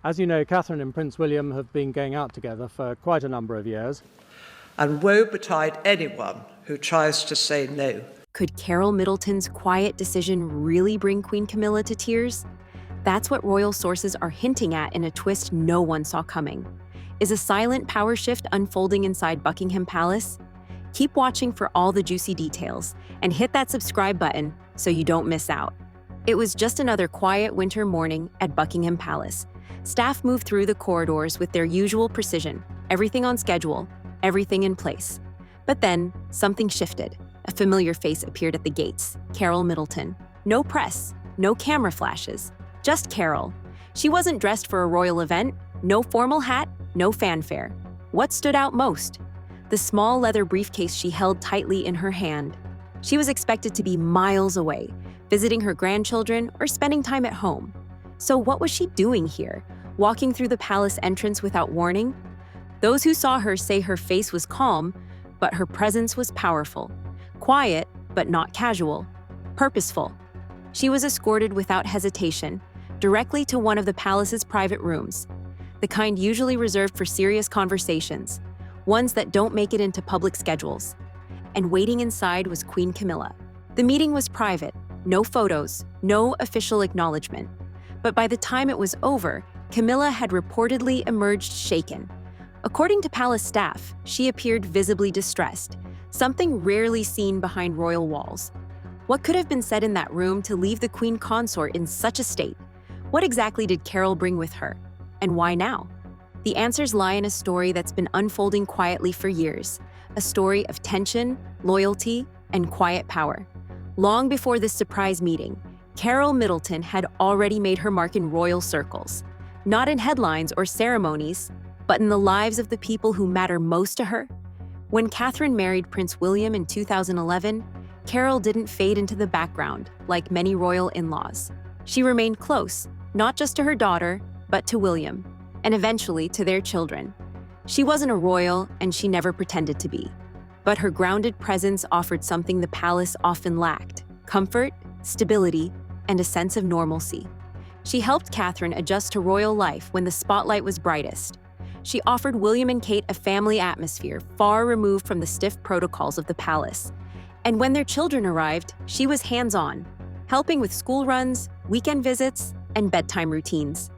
As you know, Catherine and Prince William have been going out together for quite a number of years. And woe betide anyone who tries to say no. Could Carole Middleton's quiet decision really bring Queen Camilla to tears? That's what royal sources are hinting at in a twist no one saw coming. Is a silent power shift unfolding inside Buckingham Palace? Keep watching for all the juicy details and hit that subscribe button so you don't miss out. It was just another quiet winter morning at Buckingham Palace. Staff moved through the corridors with their usual precision, everything on schedule, everything in place. But then, something shifted. A familiar face appeared at the gates, Carole Middleton. No press, no camera flashes, just Carole. She wasn't dressed for a royal event, no formal hat, no fanfare. What stood out most? The small leather briefcase she held tightly in her hand. She was expected to be miles away, visiting her grandchildren or spending time at home. So what was she doing here, walking through the palace entrance without warning? Those who saw her say her face was calm, but her presence was powerful. Quiet, but not casual. Purposeful. She was escorted without hesitation, directly to one of the palace's private rooms, the kind usually reserved for serious conversations, ones that don't make it into public schedules. And waiting inside was Queen Camilla. The meeting was private, no photos, no official acknowledgement. But by the time it was over, Camilla had reportedly emerged shaken. According to palace staff, she appeared visibly distressed, something rarely seen behind royal walls. What could have been said in that room to leave the queen consort in such a state? What exactly did Carole bring with her? And why now? The answers lie in a story that's been unfolding quietly for years, a story of tension, loyalty, and quiet power. Long before this surprise meeting, Carole Middleton had already made her mark in royal circles, not in headlines or ceremonies, but in the lives of the people who matter most to her. When Catherine married Prince William in 2011, Carole didn't fade into the background like many royal in-laws. She remained close, not just to her daughter, but to William, and eventually to their children. She wasn't a royal, and she never pretended to be. But her grounded presence offered something the palace often lacked: comfort, stability, and a sense of normalcy. She helped Catherine adjust to royal life when the spotlight was brightest. She offered William and Kate a family atmosphere far removed from the stiff protocols of the palace. And when their children arrived, she was hands-on, helping with school runs, weekend visits, and bedtime routines.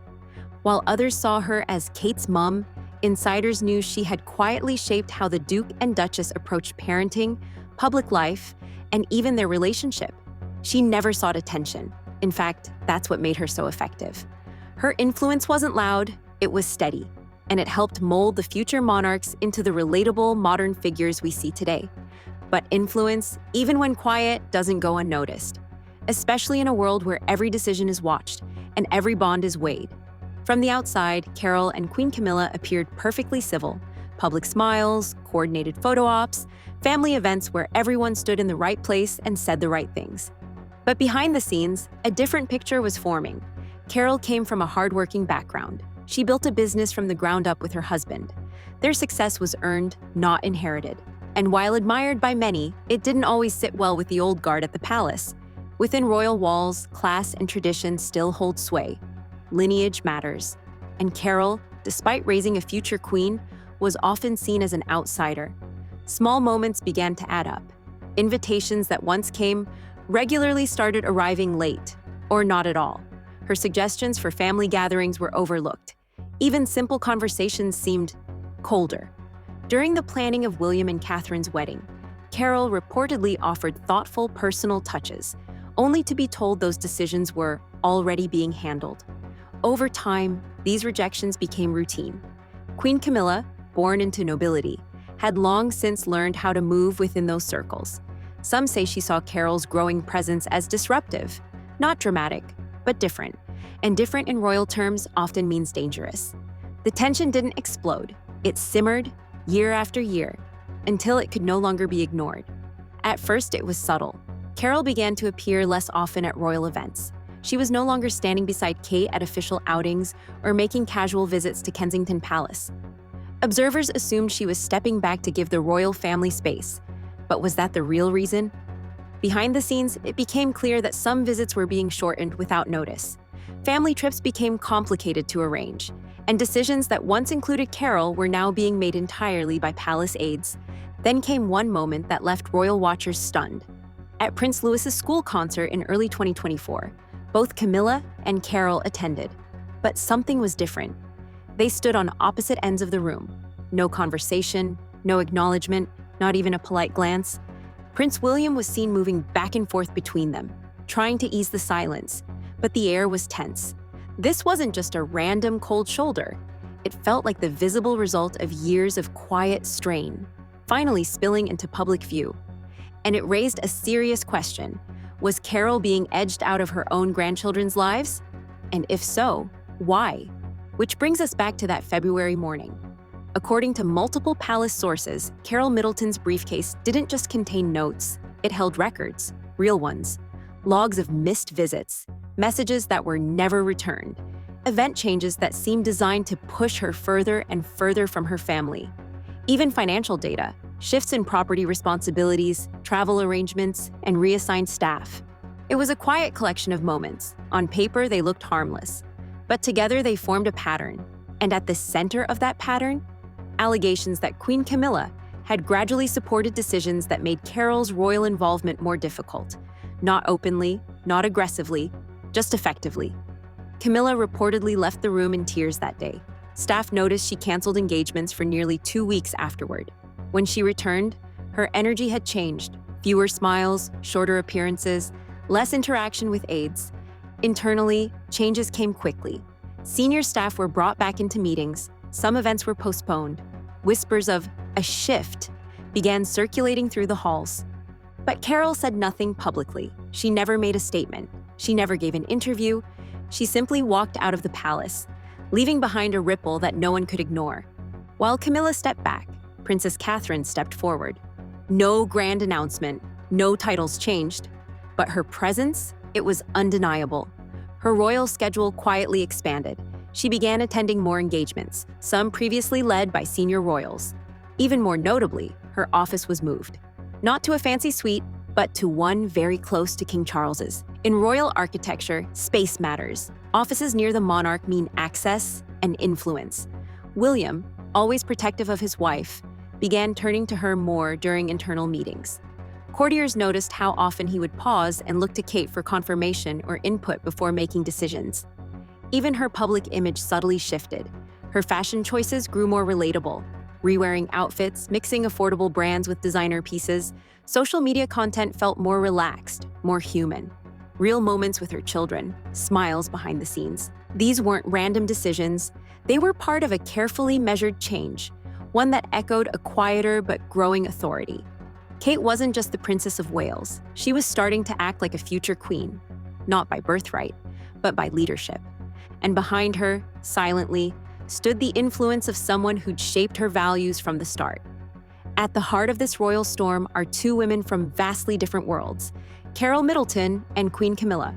While others saw her as Kate's mom, insiders knew she had quietly shaped how the Duke and Duchess approached parenting, public life, and even their relationship. She never sought attention. In fact, that's what made her so effective. Her influence wasn't loud, it was steady, and it helped mold the future monarchs into the relatable modern figures we see today. But influence, even when quiet, doesn't go unnoticed, especially in a world where every decision is watched and every bond is weighed. From the outside, Carole and Queen Camilla appeared perfectly civil. Public smiles, coordinated photo ops, family events where everyone stood in the right place and said the right things. But behind the scenes, a different picture was forming. Carole came from a hardworking background. She built a business from the ground up with her husband. Their success was earned, not inherited. And while admired by many, it didn't always sit well with the old guard at the palace. Within royal walls, class and tradition still hold sway. Lineage matters. And Carole, despite raising a future queen, was often seen as an outsider. Small moments began to add up. Invitations that once came regularly started arriving late, or not at all. Her suggestions for family gatherings were overlooked. Even simple conversations seemed colder. During the planning of William and Catherine's wedding, Carole reportedly offered thoughtful personal touches, only to be told those decisions were already being handled. Over time, these rejections became routine. Queen Camilla, born into nobility, had long since learned how to move within those circles. Some say she saw Carole's growing presence as disruptive, not dramatic, but different. And different in royal terms often means dangerous. The tension didn't explode. It simmered year after year until it could no longer be ignored. At first, it was subtle. Carole began to appear less often at royal events. She was no longer standing beside Kate at official outings or making casual visits to Kensington Palace. Observers assumed she was stepping back to give the royal family space. But was that the real reason? Behind the scenes, it became clear that some visits were being shortened without notice. Family trips became complicated to arrange, and decisions that once included Carole were now being made entirely by palace aides. Then came one moment that left royal watchers stunned. At Prince Louis's school concert in early 2024, both Camilla and Carole attended. But something was different. They stood on opposite ends of the room. No conversation, no acknowledgement, not even a polite glance. Prince William was seen moving back and forth between them, trying to ease the silence, but the air was tense. This wasn't just a random cold shoulder. It felt like the visible result of years of quiet strain, finally spilling into public view. And it raised a serious question. Was Carole being edged out of her own grandchildren's lives? And if so, why? Which brings us back to that February morning. According to multiple palace sources, Carole Middleton's briefcase didn't just contain notes, it held records, real ones, logs of missed visits, messages that were never returned, event changes that seemed designed to push her further and further from her family. Even financial data, shifts in property responsibilities, travel arrangements, and reassigned staff. It was a quiet collection of moments. On paper, they looked harmless, but together they formed a pattern. And at the center of that pattern, allegations that Queen Camilla had gradually supported decisions that made Carole's royal involvement more difficult. Not openly, not aggressively, just effectively. Camilla reportedly left the room in tears that day. Staff noticed she canceled engagements for nearly 2 weeks afterward. When she returned, her energy had changed. Fewer smiles, shorter appearances, less interaction with aides. Internally, changes came quickly. Senior staff were brought back into meetings. Some events were postponed. Whispers of a shift began circulating through the halls. But Carole said nothing publicly. She never made a statement. She never gave an interview. She simply walked out of the palace, leaving behind a ripple that no one could ignore. While Camilla stepped back, Princess Catherine stepped forward. No grand announcement, no titles changed, but her presence, it was undeniable. Her royal schedule quietly expanded. She began attending more engagements, some previously led by senior royals. Even more notably, her office was moved. Not to a fancy suite, but to one very close to King Charles's. In royal architecture, space matters. Offices near the monarch mean access and influence. William, always protective of his wife, began turning to her more during internal meetings. Courtiers noticed how often he would pause and look to Kate for confirmation or input before making decisions. Even her public image subtly shifted. Her fashion choices grew more relatable. Re-wearing outfits, mixing affordable brands with designer pieces, social media content felt more relaxed, more human. Real moments with her children, smiles behind the scenes. These weren't random decisions. They were part of a carefully measured change, one that echoed a quieter but growing authority. Kate wasn't just the Princess of Wales. She was starting to act like a future queen, not by birthright, but by leadership. And behind her, silently, stood the influence of someone who'd shaped her values from the start. At the heart of this royal storm are two women from vastly different worlds, Carole Middleton and Queen Camilla.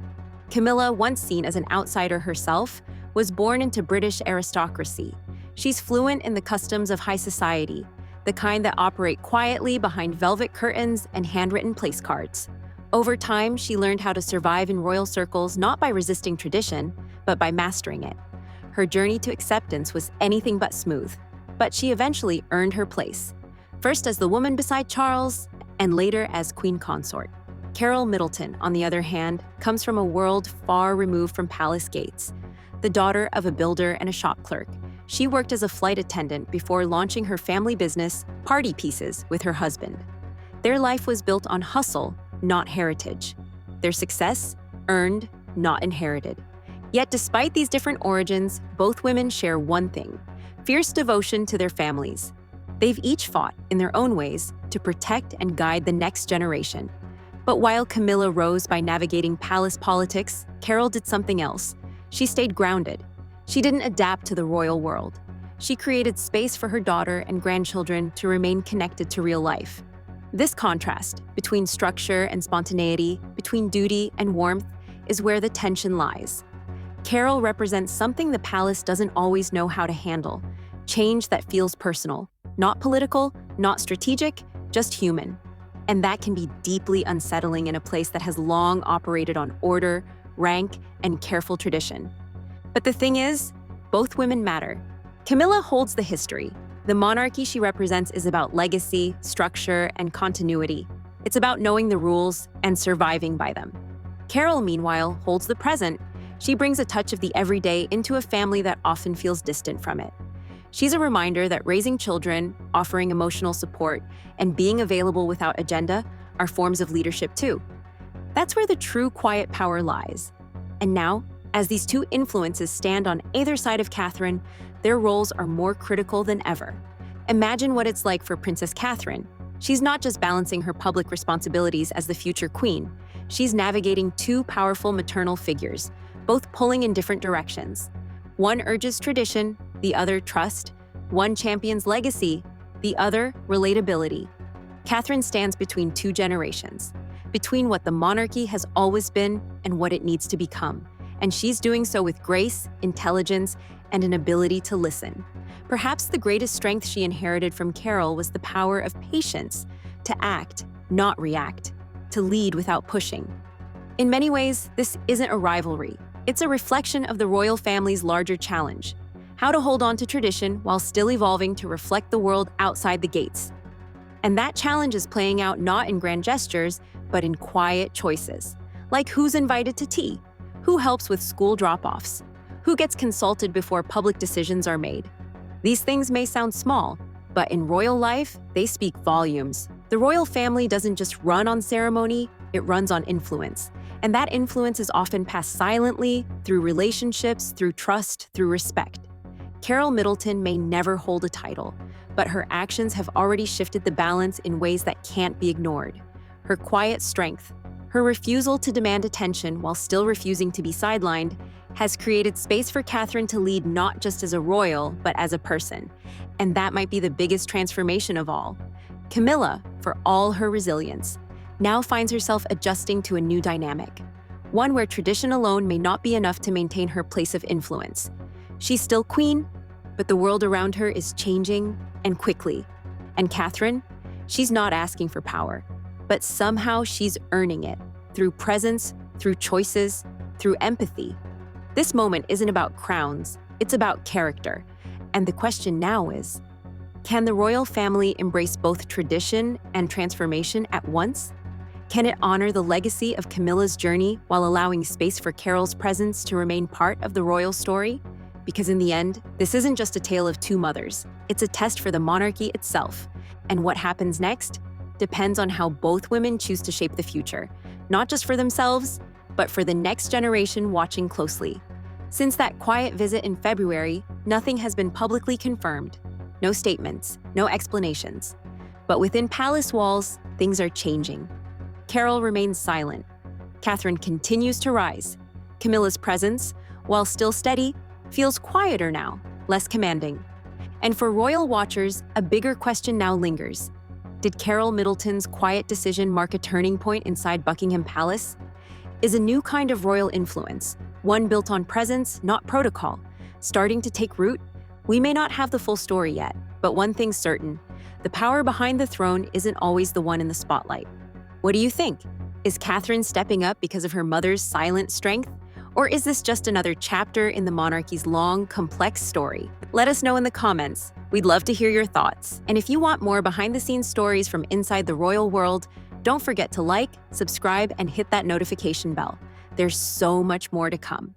Camilla, once seen as an outsider herself, was born into British aristocracy. She's fluent in the customs of high society, the kind that operate quietly behind velvet curtains and handwritten place cards. Over time, she learned how to survive in royal circles not by resisting tradition, but by mastering it. Her journey to acceptance was anything but smooth, but she eventually earned her place, first as the woman beside Charles, and later as queen consort. Carole Middleton, on the other hand, comes from a world far removed from palace gates. The daughter of a builder and a shop clerk, she worked as a flight attendant before launching her family business, Party Pieces, with her husband. Their life was built on hustle, not heritage. Their success, earned, not inherited. Yet despite these different origins, both women share one thing: fierce devotion to their families. They've each fought, in their own ways, to protect and guide the next generation. But while Camilla rose by navigating palace politics, Carole did something else. She stayed grounded. She didn't adapt to the royal world. She created space for her daughter and grandchildren to remain connected to real life. This contrast between structure and spontaneity, between duty and warmth, is where the tension lies. Carole represents something the palace doesn't always know how to handle: change that feels personal, not political, not strategic, just human. And that can be deeply unsettling in a place that has long operated on order, rank, and careful tradition. But the thing is, both women matter. Camilla holds the history. The monarchy she represents is about legacy, structure, and continuity. It's about knowing the rules and surviving by them. Carole, meanwhile, holds the present. She brings a touch of the everyday into a family that often feels distant from it. She's a reminder that raising children, offering emotional support, and being available without agenda are forms of leadership too. That's where the true quiet power lies. And now, as these two influences stand on either side of Catherine, their roles are more critical than ever. Imagine what it's like for Princess Catherine. She's not just balancing her public responsibilities as the future queen. She's navigating two powerful maternal figures, both pulling in different directions. One urges tradition, the other trust. One champions legacy, the other relatability. Catherine stands between two generations, between what the monarchy has always been and what it needs to become. And she's doing so with grace, intelligence, and an ability to listen. Perhaps the greatest strength she inherited from Carole was the power of patience, to act, not react, to lead without pushing. In many ways, this isn't a rivalry. It's a reflection of the royal family's larger challenge: how to hold on to tradition while still evolving to reflect the world outside the gates. And that challenge is playing out not in grand gestures, but in quiet choices, like who's invited to tea, who helps with school drop-offs, who gets consulted before public decisions are made. These things may sound small, but in royal life, they speak volumes. The royal family doesn't just run on ceremony, it runs on influence. And that influence is often passed silently, through relationships, through trust, through respect. Carole Middleton may never hold a title, but her actions have already shifted the balance in ways that can't be ignored. Her quiet strength, her refusal to demand attention while still refusing to be sidelined, has created space for Catherine to lead not just as a royal, but as a person. And that might be the biggest transformation of all. Camilla, for all her resilience, now finds herself adjusting to a new dynamic, one where tradition alone may not be enough to maintain her place of influence. She's still queen, but the world around her is changing, and quickly. And Catherine, she's not asking for power, but somehow she's earning it, through presence, through choices, through empathy. This moment isn't about crowns, it's about character. And the question now is, can the royal family embrace both tradition and transformation at once? Can it honor the legacy of Camilla's journey while allowing space for Carole's presence to remain part of the royal story? Because in the end, this isn't just a tale of two mothers, it's a test for the monarchy itself. And what happens next depends on how both women choose to shape the future, not just for themselves, but for the next generation watching closely. Since that quiet visit in February, nothing has been publicly confirmed. No statements, no explanations. But within palace walls, things are changing. Carole remains silent. Catherine continues to rise. Camilla's presence, while still steady, feels quieter now, less commanding. And for royal watchers, a bigger question now lingers. Did Carole Middleton's quiet decision mark a turning point inside Buckingham Palace? Is a new kind of royal influence, one built on presence, not protocol, starting to take root? We may not have the full story yet, but one thing's certain: the power behind the throne isn't always the one in the spotlight. What do you think? Is Catherine stepping up because of her mother's silent strength? Or is this just another chapter in the monarchy's long, complex story? Let us know in the comments. We'd love to hear your thoughts. And if you want more behind-the-scenes stories from inside the royal world, don't forget to like, subscribe, and hit that notification bell. There's so much more to come.